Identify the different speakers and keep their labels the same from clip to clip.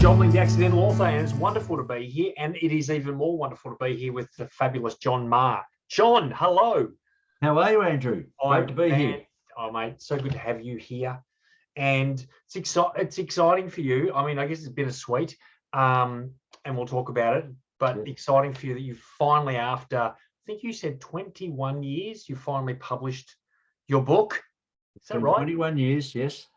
Speaker 1: John, the accidental author, and it's wonderful to be here. And it is even more wonderful to be here with the fabulous John Maher. John, hello.
Speaker 2: How are you, Andrew? Great to be here.
Speaker 1: Oh, mate, so good to have you here. And it's exciting for you. I mean, I guess it's bittersweet, and we'll talk about it. But exciting for you that you finally, after I think you said 21 years, you finally published your book. Is that right?
Speaker 2: 21 years, yes.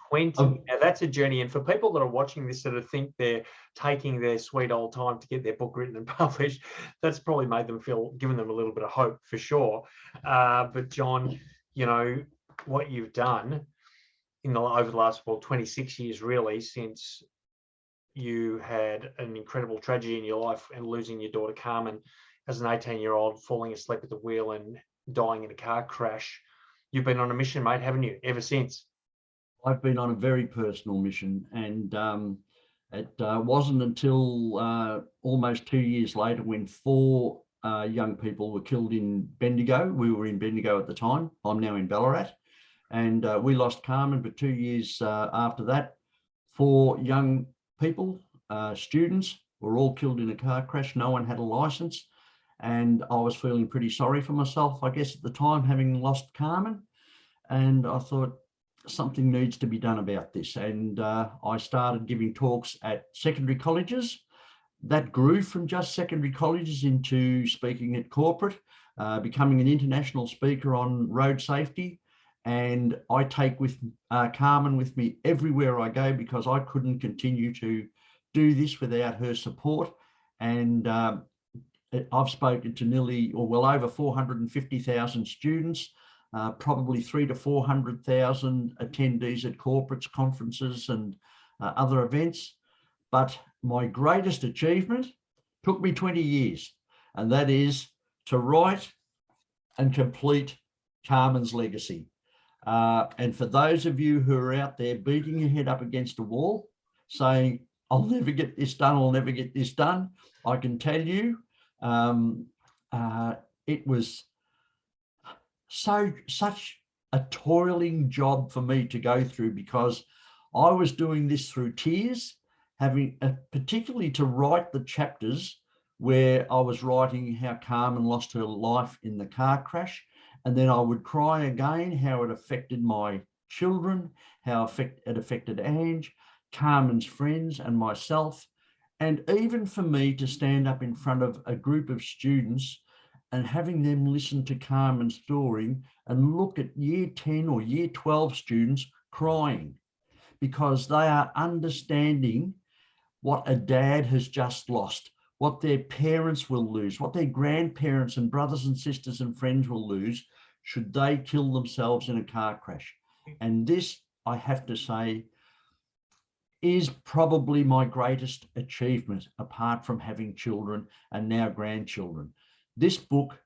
Speaker 1: 20. Now that's a journey. And for people that are watching this that think they're taking their sweet old time to get their book written and published, that's probably made them given them a little bit of hope for sure. But John, you know, what you've done over the last 26 years, really, since you had an incredible tragedy in your life and losing your daughter Carmen as an 18-year-old, falling asleep at the wheel and dying in a car crash. You've been on a mission, mate, haven't you, ever since?
Speaker 2: I've been on a very personal mission, and it wasn't until almost 2 years later when four young people were killed in Bendigo. We were in Bendigo at the time. I'm now in Ballarat. And we lost Carmen, but 2 years after that, four young people, students, were all killed in a car crash. No one had a license. And I was feeling pretty sorry for myself, I guess, at the time, having lost Carmen. And I thought, something needs to be done about this. And I started giving talks at secondary colleges. That grew from just secondary colleges into speaking at corporate, becoming an international speaker on road safety. And I take Carmen with me everywhere I go because I couldn't continue to do this without her support. And I've spoken to over 450,000 students, probably 300,000 to 400,000 attendees at corporates, conferences, and other events. But my greatest achievement took me 20 years, and that is to write and complete Carmen's legacy. And for those of you who are out there beating your head up against a wall, saying, I'll never get this done, I'll never get this done, I can tell you, it was such a toiling job for me to go through, because I was doing this through tears, having particularly to write the chapters where I was writing how Carmen lost her life in the car crash. And then I would cry again, how it affected my children, how it affected Ange, Carmen's friends, and myself. And even for me to stand up in front of a group of students and having them listen to Carmen's story and look at year 10 or year 12 students crying because they are understanding what a dad has just lost, what their parents will lose, what their grandparents and brothers and sisters and friends will lose should they kill themselves in a car crash. And this, I have to say, is probably my greatest achievement, apart from having children and now grandchildren. This book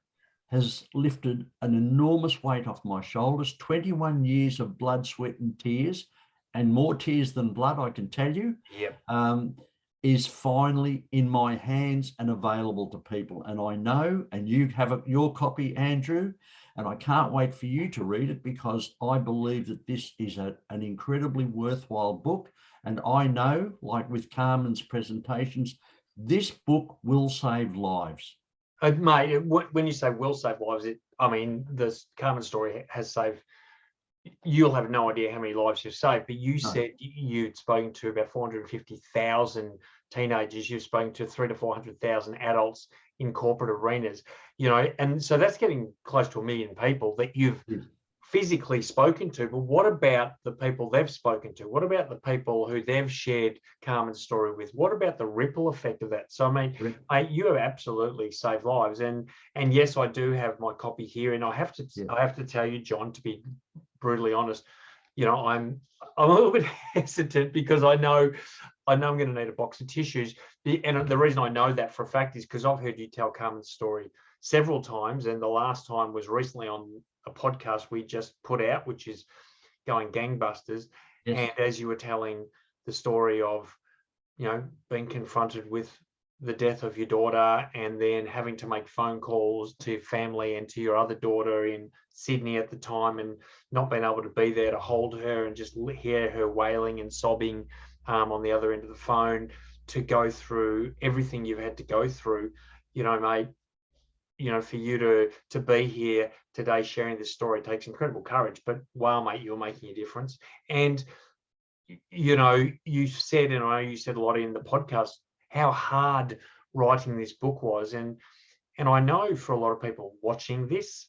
Speaker 2: has lifted an enormous weight off my shoulders, 21 years of blood, sweat and tears, and more tears than blood, I can tell you. Is finally in my hands and available to people. And I know, and you have your copy, Andrew, and I can't wait for you to read it because I believe that this is an incredibly worthwhile book. And I know, like with Carmen's presentations, this book will save lives.
Speaker 1: Mate, when you say will save lives, the Carmen story has saved, you'll have no idea how many lives you've saved, but you said you'd spoken to about 450,000 teenagers, you've spoken to 300,000 to 400,000 adults in corporate arenas, and so that's getting close to 1 million people that you've physically spoken to. But what about the people they've spoken to? What about the people who they've shared Carmen's story with? What about the ripple effect of that? So you have absolutely saved lives, and yes, I do have my copy here, and I have to tell you, John, to be brutally honest, I'm a little bit hesitant because I know I'm going to need a box of tissues. And the reason I know that for a fact is because I've heard you tell Carmen's story several times. And the last time was recently on a podcast we just put out, which is going gangbusters. Yes. And as you were telling the story of, being confronted with the death of your daughter and then having to make phone calls to family and to your other daughter in Sydney at the time and not being able to be there to hold her and just hear her wailing and sobbing on the other end of the phone to go through everything you've had to go through, mate. For you to be here today sharing this story takes incredible courage. But wow, mate, you're making a difference. And you said, and I know you said a lot in the podcast, how hard writing this book was, and I know for a lot of people watching this,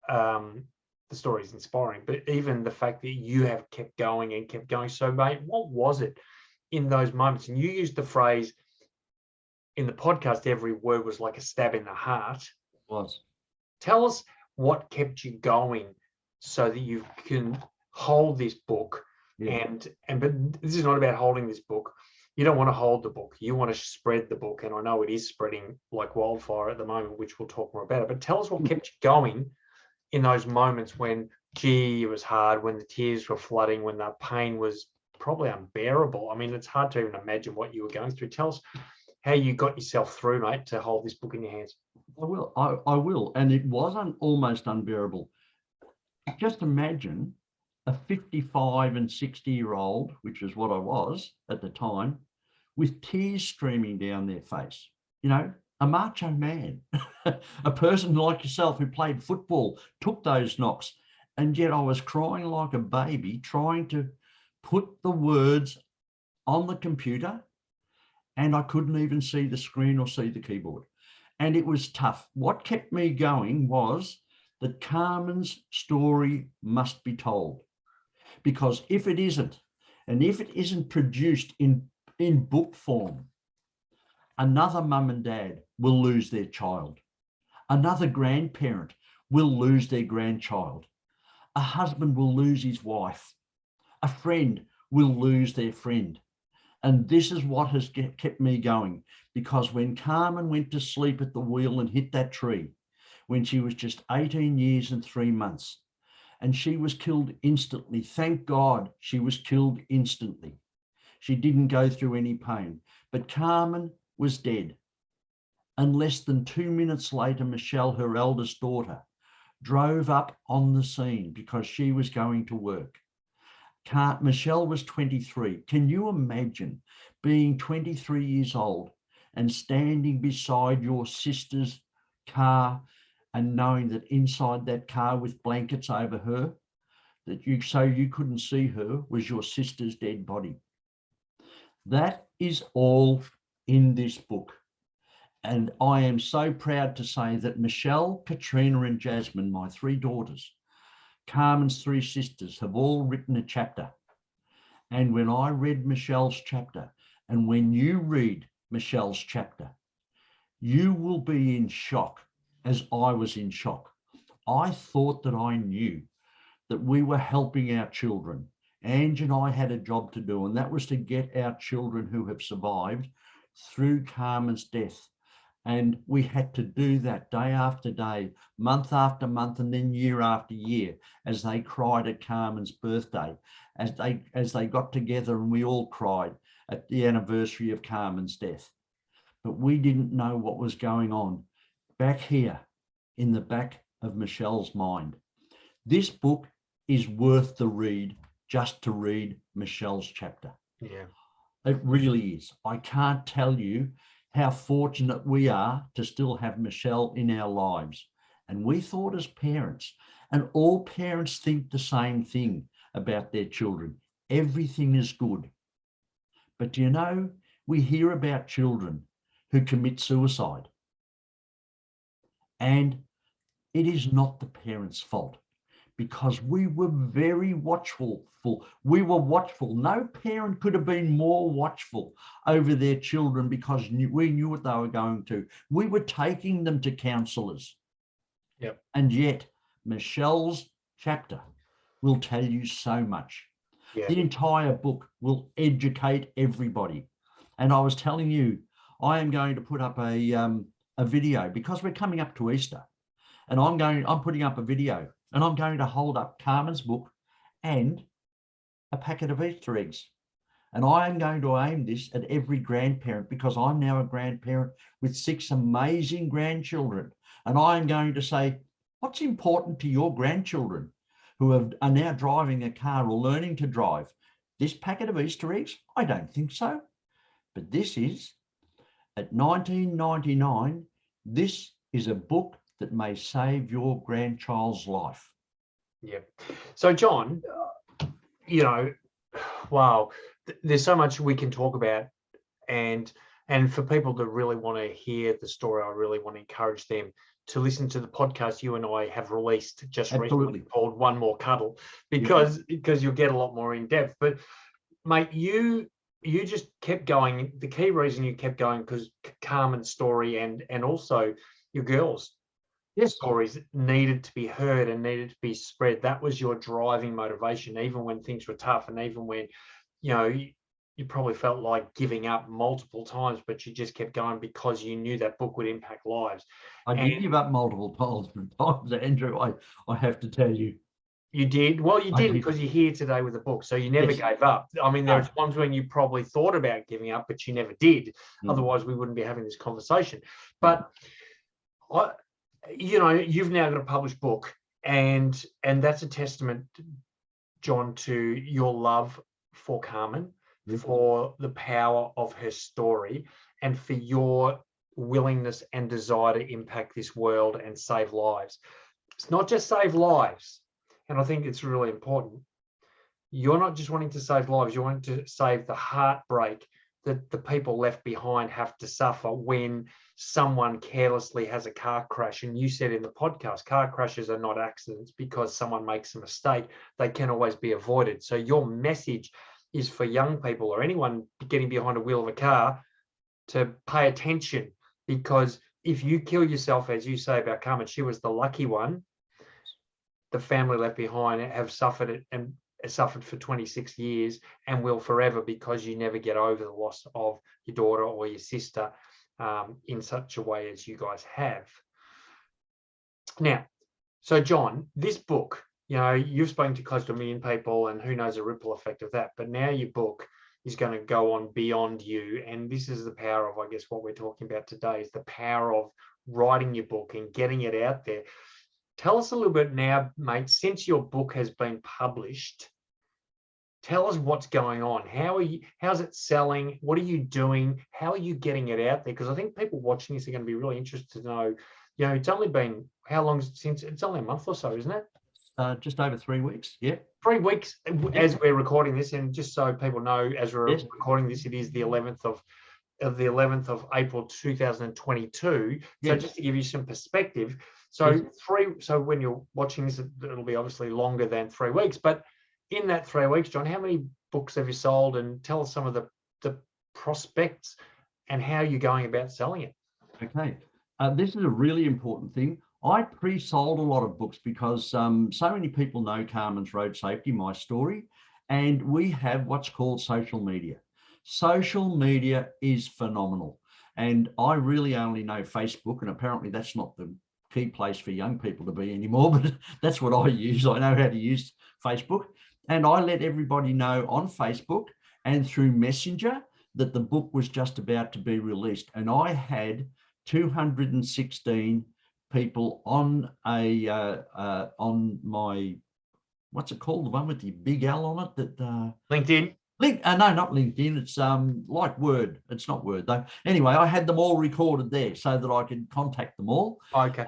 Speaker 1: the story is inspiring, but even the fact that you have kept going and kept going. So, mate, what was it in those moments? And you used the phrase in the podcast, every word was like a stab in the heart.
Speaker 2: It was.
Speaker 1: Tell us what kept you going so that you can hold this book.
Speaker 2: Yeah.
Speaker 1: But this is not about holding this book. You don't want to hold the book. You want to spread the book. And I know it is spreading like wildfire at the moment, which we'll talk more about it. But tell us what kept you going in those moments when, it was hard, when the tears were flooding, when the pain was probably unbearable. I mean, it's hard to even imagine what you were going through. Tell us how you got yourself through, mate, to hold this book in your hands.
Speaker 2: I will. I will. And it was almost unbearable. Just imagine a 55 and 60-year-old, which is what I was at the time, with tears streaming down their face. A macho man, a person like yourself who played football, took those knocks, and yet I was crying like a baby, trying to put the words on the computer, and I couldn't even see the screen or see the keyboard. And it was tough. What kept me going was that Carmen's story must be told. Because if it isn't, and if it isn't produced in book form, another mum and dad will lose their child. Another grandparent will lose their grandchild. A husband will lose his wife. A friend will lose their friend. And this is what has kept me going, because when Carmen went to sleep at the wheel and hit that tree, when she was just 18 years and 3 months, and she was killed instantly. Thank God she was killed instantly. She didn't go through any pain, but Carmen was dead. And less than 2 minutes later, Michelle, her eldest daughter, drove up on the scene because she was going to work. Michelle was 23. Can you imagine being 23 years old and standing beside your sister's car and knowing that inside that car with blankets over her, that you couldn't see her, was your sister's dead body? That is all in this book. And I am so proud to say that Michelle, Katrina and Jasmine, my 3 daughters, Carmen's 3 sisters, have all written a chapter. And when I read Michelle's chapter, and when you read Michelle's chapter, you will be in shock, as I was in shock. I thought that I knew that we were helping our children. Ange and I had a job to do, and that was to get our children who have survived through Carmen's death. And we had to do that day after day, month after month, and then year after year, as they cried at Carmen's birthday, as they got together, and we all cried at the anniversary of Carmen's death. But we didn't know what was going on back here in the back of Michelle's mind. This book is worth the read just to read Michelle's chapter.
Speaker 1: Yeah,
Speaker 2: it really is. I can't tell you how fortunate we are to still have Michelle in our lives. And we thought as parents, and all parents think the same thing about their children, everything is good. But we hear about children who commit suicide. And it is not the parents' fault, because we were very watchful. We were watchful. No parent could have been more watchful over their children, because we knew what they were going to. We were taking them to counsellors.
Speaker 1: Yep.
Speaker 2: And yet Michelle's chapter will tell you so much.
Speaker 1: Yeah.
Speaker 2: The entire book will educate everybody. And I was telling you, I am going to put up a video, because we're coming up to Easter, and I'm putting up a video, and I'm going to hold up Carmen's book and a packet of Easter eggs. And I am going to aim this at every grandparent, because I'm now a grandparent with 6 amazing grandchildren. And I am going to say, what's important to your grandchildren who are now driving a car or learning to drive? This packet of Easter eggs? I don't think so. But this is, at $19.99, this is a book that may save your grandchild's life.
Speaker 1: Yeah. So, John, wow, there's so much we can talk about, and for people that really want to hear the story, I really want to encourage them to listen to the podcast you and I have released just recently called One More Cuddle, because you'll get a lot more in depth. But mate, you just kept going. The key reason you kept going because Carmen's story and also your girls' stories needed to be heard and needed to be spread. That was your driving motivation, even when things were tough, and even when you probably felt like giving up multiple times, but you just kept going because you knew that book would impact lives.
Speaker 2: I did give up multiple times, Andrew. I have to tell you.
Speaker 1: You did? Well, you did because you're here today with a book, so you never gave up. I mean, there are times when you probably thought about giving up, but you never did. Otherwise, we wouldn't be having this conversation. But you've now got a published book, and that's a testament, John, to your love for Carmen, for the power of her story, and for your willingness and desire to impact this world and save lives. It's not just save lives, and I think it's really important. You're not just wanting to save lives, you want to save the heartbreak that the people left behind have to suffer when someone carelessly has a car crash. And you said in the podcast, car crashes are not accidents because someone makes a mistake. They can always be avoided. So your message is for young people or anyone getting behind a wheel of a car to pay attention, because if you kill yourself, as you say about Carmen, she was the lucky one. The family left behind have suffered it, and suffered for 26 years and will forever, because you never get over the loss of your daughter or your sister in such a way as you guys have. Now, so John, this book, you've spoken to close to 1 million people, and who knows the ripple effect of that. But now your book is going to go on beyond you. And this is the power of, I guess, what we're talking about today, is the power of writing your book and getting it out there. Tell us a little bit now, mate, since your book has been published, tell us what's going on. How's it selling? What are you doing? How are you getting it out there? Because I think people watching this are going to be really interested to know, it's only been, how long since? It's only a month or so, isn't it?
Speaker 2: Just over 3 weeks. Yeah.
Speaker 1: 3 weeks as we're recording this. And just so people know, as we're recording this, it is the 11th of April 2022. So just to give you some perspective. So so when you're watching this, it'll be obviously longer than 3 weeks, but in that 3 weeks, John, how many books have you sold? And tell us some of the prospects and how you're going about selling it.
Speaker 2: Okay. This is a really important thing. I pre-sold a lot of books because so many people know Carmen's Road Safety, my story, and we have what's called social media. Social media is phenomenal. And I really only know Facebook, and apparently that's not the key place for young people to be anymore, but that's what I use. I know how to use Facebook. And I let everybody know on Facebook and through Messenger that the book was just about to be released. And I had 216 people on on my, what's it called? The one with the big L on it that
Speaker 1: LinkedIn.
Speaker 2: No, not LinkedIn. It's like Word. It's not Word though. Anyway, I had them all recorded there so that I could contact them all.
Speaker 1: Okay.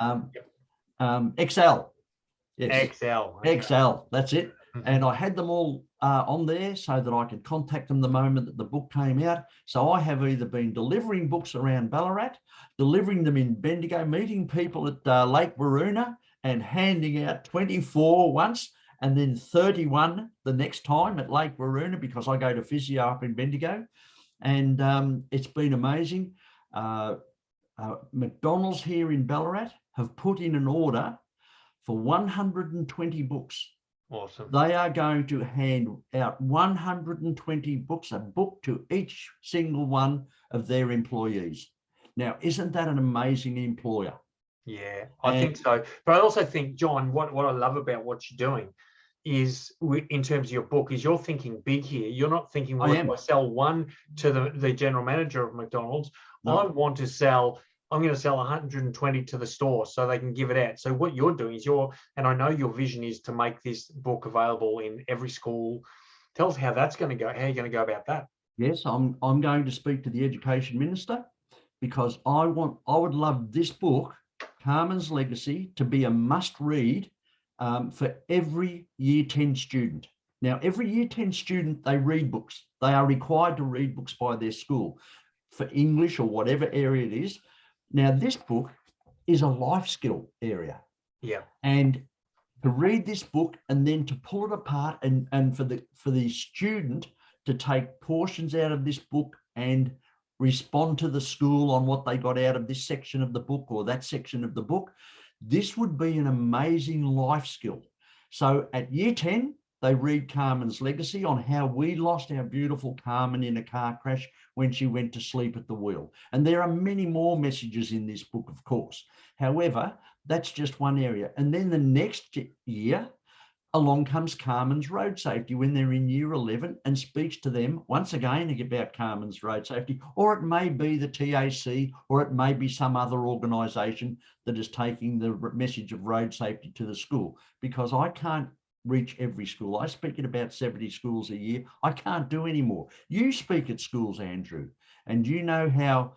Speaker 2: Excel. Yes.
Speaker 1: Excel.
Speaker 2: Okay. Excel. That's it. And I had them all on there so that I could contact them the moment that the book came out. So I have either been delivering books around Ballarat, delivering them in Bendigo, meeting people at Lake Waroona and handing out 24 once and then 31 the next time at Lake Waroona, because I go to physio up in Bendigo. And it's been amazing. McDonald's here in Ballarat have put in an order for 120 books.
Speaker 1: Awesome.
Speaker 2: They are going to hand out 120 books, a book to each single one of their employees. Now, isn't that an amazing employer?
Speaker 1: Yeah, I think so. But I also think, John, what I love about what you're doing is, in terms of your book, is you're thinking big here. You're not thinking, well, if I sell one to the general manager of McDonald's, no. I'm going to sell 120 to the store so they can give it out. So what you're doing is and I know your vision is to make this book available in every school, Tell us how that's going to go. How are you going to go about that?
Speaker 2: Yes, I'm going to speak to the Education Minister, because I would love this book, Carmen's Legacy, to be a must read for every Year 10 student. Now, every Year 10 student, they read books. They are required to read books by their school for English or whatever area it is. Now, this book is a life skill area.
Speaker 1: Yeah.
Speaker 2: And to read this book and then to pull it apart and for the student to take portions out of this book and respond to the school on what they got out of this section of the book or that section of the book, this would be an amazing life skill. So at Year 10, they read Carmen's Legacy on how we lost our beautiful Carmen in a car crash when she went to sleep at the wheel. And there are many more messages in this book, of course. However, that's just one area. And then the next year, along comes Carmen's road safety when they're in Year 11 and speaks to them once again about Carmen's road safety, or it may be the TAC, or it may be some other organisation that is taking the message of road safety to the school, because I can't reach every school. I speak at about 70 schools a year. I can't do any more. You speak at schools, Andrew, and you know how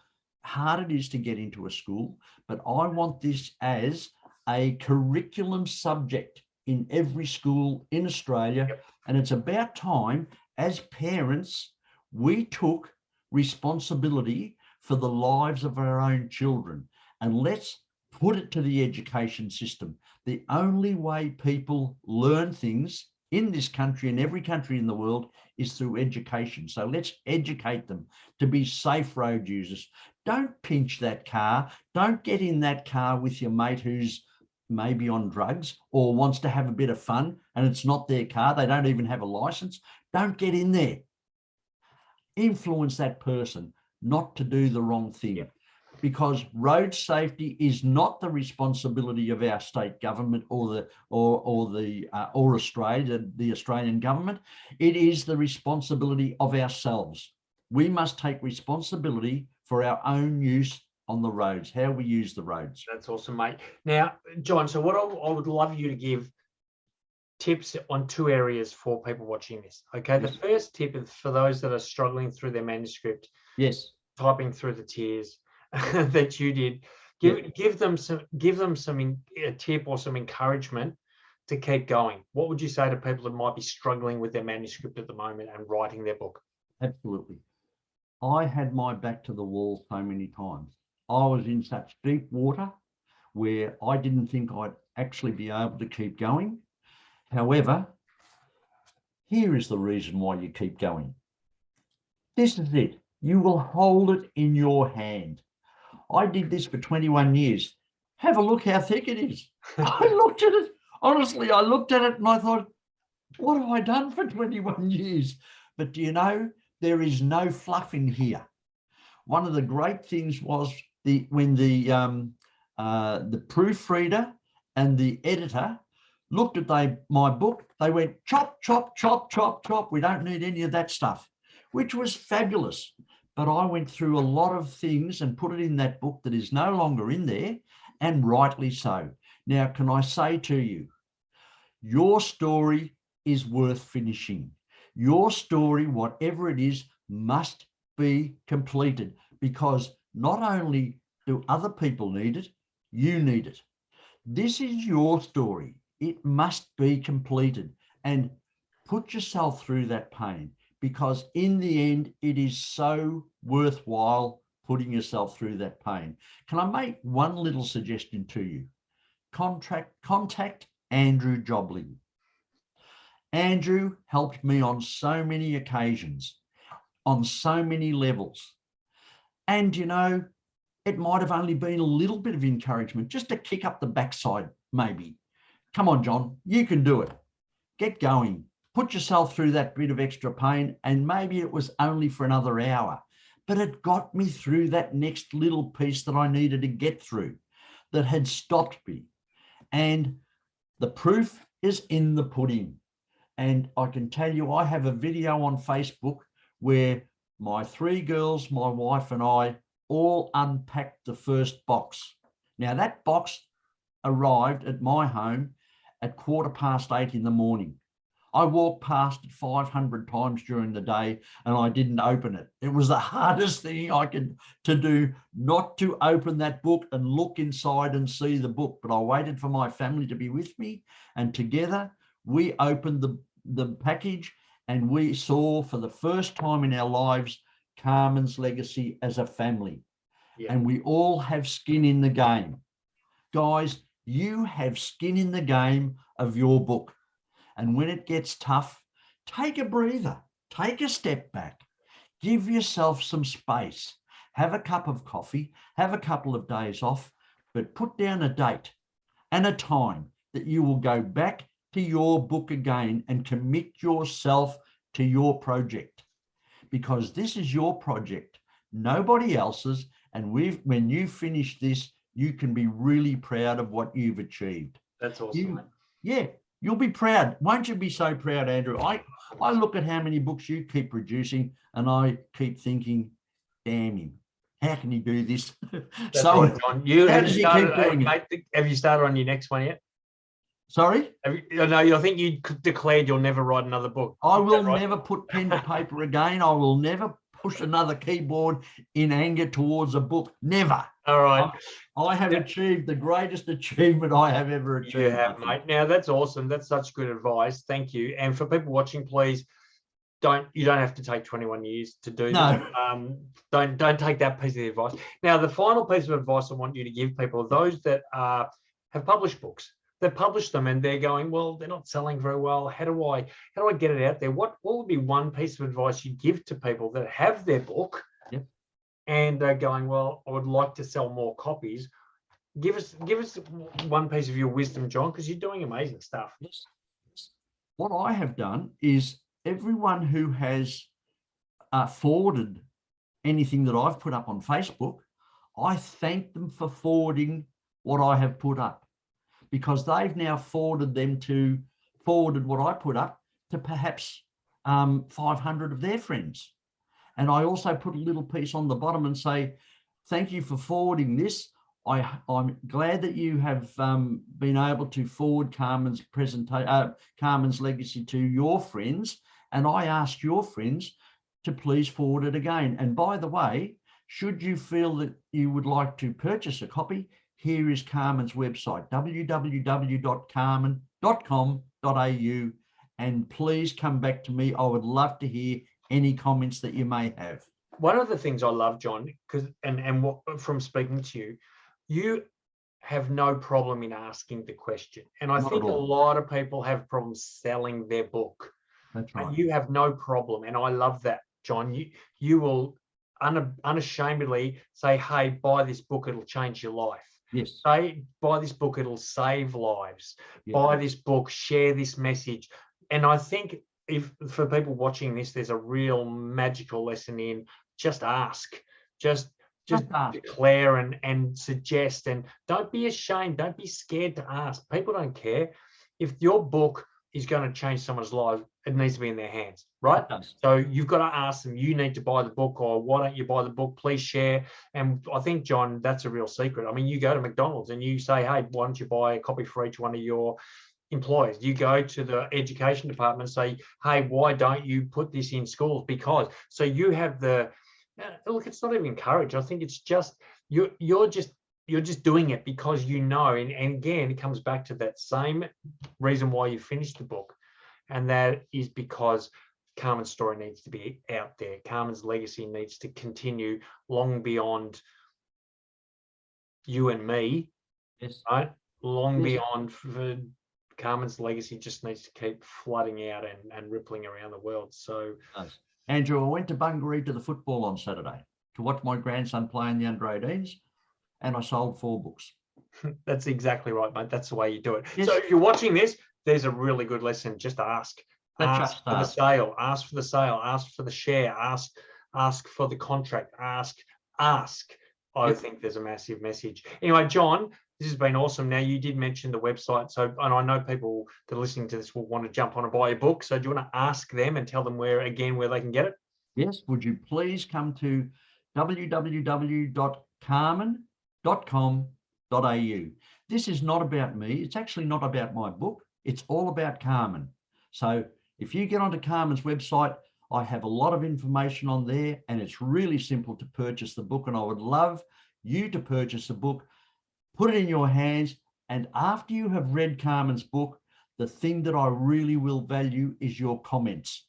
Speaker 2: hard it is to get into a school, but I want this as a curriculum subject in every school in Australia.
Speaker 1: Yep.
Speaker 2: And it's about time, as parents, we took responsibility for the lives of our own children. And let's put it to the education system. The only way people learn things in this country and every country in the world is through education. So let's educate them to be safe road users. Don't pinch that car. Don't get in that car with your mate who's maybe on drugs or wants to have a bit of fun and it's not their car. They don't even have a license. Don't get in there. Influence that person not to do the wrong thing.
Speaker 1: Yeah.
Speaker 2: Because road safety is not the responsibility of our state government or Australia, the Australian government. It is the responsibility of ourselves. We must take responsibility for our own use on the roads, how we use the roads.
Speaker 1: That's awesome, mate. Now, John, so what I would love you to give tips on 2 areas for people watching this. Okay,
Speaker 2: Yes.
Speaker 1: The first tip is for those that are struggling through their manuscript,
Speaker 2: Yes.
Speaker 1: typing through the tears that you did. Give them some a tip or some encouragement to keep going. What would you say to people that might be struggling with their manuscript at the moment and writing their book?
Speaker 2: Absolutely. I had my back to the wall so many times. I was in such deep water where I didn't think I'd actually be able to keep going. However, here is the reason why you keep going. This is it. You will hold it in your hand. I did this for 21 years. Have a look how thick it is. I looked at it. Honestly, I looked at it and I thought, what have I done for 21 years? But do you know, there is no fluff in here. One of the great things was when the proofreader and the editor looked at my book, they went, chop, chop, chop, chop, chop. We don't need any of that stuff, which was fabulous. But I went through a lot of things and put it in that book that is no longer in there, and rightly so. Now, can I say to you, your story is worth finishing. Your story, whatever it is, must be completed, because not only do other people need it, you need it. This is your story. It must be completed, and put yourself through that pain, because in the end, it is so worthwhile putting yourself through that pain. Can I make one little suggestion to you? Contact Andrew Jobling. Andrew helped me on so many occasions, on so many levels. And, you know, it might have only been a little bit of encouragement, just to kick up the backside, maybe. Come on, John, you can do it. Get going. Put yourself through that bit of extra pain, and maybe it was only for another hour, but it got me through that next little piece that I needed to get through, that had stopped me. And the proof is in the pudding. And I can tell you, I have a video on Facebook where my 3 girls, my wife and I all unpacked the first box. Now, that box arrived at my home at 8:15 in the morning. I walked past it 500 times during the day and I didn't open it. It was the hardest thing I could to do, not to open that book and look inside and see the book. But I waited for my family to be with me, and together we opened the package and we saw for the first time in our lives Carmen's legacy as a family.
Speaker 1: Yeah.
Speaker 2: And we all have skin in the game. Guys, you have skin in the game of your book. And when it gets tough, take a breather, take a step back, give yourself some space, have a cup of coffee, have a couple of days off, but put down a date and a time that you will go back to your book again and commit yourself to your project, because this is your project, nobody else's. And when you finish this, you can be really proud of what you've achieved.
Speaker 1: That's awesome.
Speaker 2: You'll be proud. Won't you be so proud, Andrew? I look at how many books you keep producing and I keep thinking, damn him. How can he do this?
Speaker 1: That's so right, John. How does he keep doing it? Have you started on your next one yet?
Speaker 2: Sorry?
Speaker 1: No, I think you declared you'll never write another book.
Speaker 2: I will never put pen to paper again. I will never push another keyboard in anger towards a book. Never.
Speaker 1: All right.
Speaker 2: I have achieved the greatest achievement I have ever achieved.
Speaker 1: You have, mate. Now, that's awesome. That's such good advice. Thank you. And for people watching, please you don't have to take 21 years to do that. Don't take that piece of advice. Now, the final piece of advice I want you to give people, those that have published books, they publish them and they're going, well, they're not selling very well. How do I get it out there? What would be one piece of advice you give to people that have their book and they're going, well, I would like to sell more copies? Give us one piece of your wisdom, John, because you're doing amazing stuff.
Speaker 2: Yes. What I have done is everyone who has forwarded anything that I've put up on Facebook, I thank them for forwarding what I have put up, because they've now forwarded what I put up to perhaps 500 of their friends. And I also put a little piece on the bottom and say, thank you for forwarding this. I'm glad that you have been able to forward Carmen's legacy to your friends. And I ask your friends to please forward it again. And by the way, should you feel that you would like to purchase a copy, here is Carmen's website, www.carmen.com.au. And please come back to me. I would love to hear any comments that you may have.
Speaker 1: One of the things I love, John, from speaking to you, you have no problem in asking the question. And I think a lot of people have problems selling their book.
Speaker 2: That's right.
Speaker 1: And you have no problem. And I love that, John. You will unashamedly say, hey, buy this book, it'll change your life.
Speaker 2: Yes.
Speaker 1: Say, buy this book, it'll save lives. Yeah. Buy this book, share this message. And I think if for people watching this, there's a real magical lesson in just ask. Just declare and suggest, and don't be ashamed. Don't be scared to ask. People don't care. If your book is going to change someone's life, it needs to be in their hands, right? So you've got to ask them, you need to buy the book, or why don't you buy the book? Please share. And I think, John, that's a real secret. I mean, you go to McDonald's and you say, hey, why don't you buy a copy for each one of your employees? You go to the education department and say, hey, why don't you put this in schools? Because so you have the look, it's not even courage. I think it's just you're just doing it because you know. And again, it comes back to that same reason why you finished the book, and that is because Carmen's story needs to be out there. Carmen's legacy needs to continue long beyond you and me.
Speaker 2: Yes.
Speaker 1: Right? Long beyond. Carmen's legacy just needs to keep flooding out and rippling around the world. So.
Speaker 2: Nice. Andrew, I went to Bungaree to the football on Saturday to watch my grandson play in the under-18s, and I sold 4 books.
Speaker 1: That's exactly right, mate. That's the way you do it.
Speaker 2: Yes.
Speaker 1: So if you're watching this, there's a really good lesson. Just ask. Ask for the sale. Ask for the sale. Ask for the share. Ask for the contract. Ask. I think there's a massive message. Anyway, John, this has been awesome. Now, you did mention the website, and I know people that are listening to this will want to jump on and buy your book. So do you want to ask them and tell them where they can get it?
Speaker 2: Yes. Would you please come to www.carmen.com.au. This is not about me. It's actually not about my book. It's all about Carmen. So If you get onto Carmen's website, I have a lot of information on there, and it's really simple to purchase the book. And I would love you to purchase the book, put it in your hands. And after you have read Carmen's book, the thing that I really will value is your comments.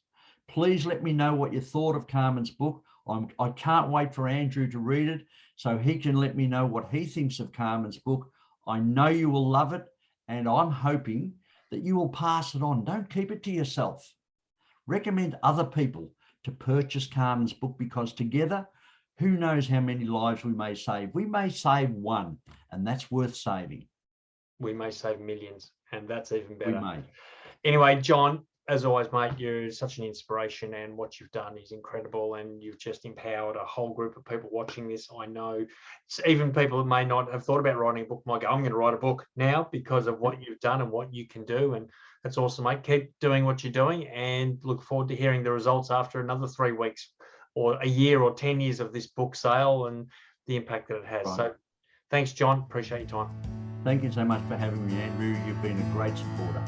Speaker 2: Please let me know what you thought of Carmen's book. I can't wait for Andrew to read it so he can let me know what he thinks of Carmen's book. I know you will love it, and I'm hoping that you will pass it on. Don't keep it to yourself. Recommend other people to purchase Carmen's book, because together, who knows how many lives we may save. We may save one, and that's worth saving.
Speaker 1: We may save millions, and that's even better.
Speaker 2: We may.
Speaker 1: Anyway, John, as always, mate, you're such an inspiration, and what you've done is incredible, and you've just empowered a whole group of people watching this. I know even people that may not have thought about writing a book might go, I'm going to write a book now because of what you've done and what you can do. And that's awesome, mate. Keep doing what you're doing, and look forward to hearing the results after another 3 weeks or a year or 10 years of this book sale and the impact that it has.
Speaker 2: Right.
Speaker 1: So thanks, John. Appreciate your time.
Speaker 2: Thank you so much for having me, Andrew. You've been a great supporter.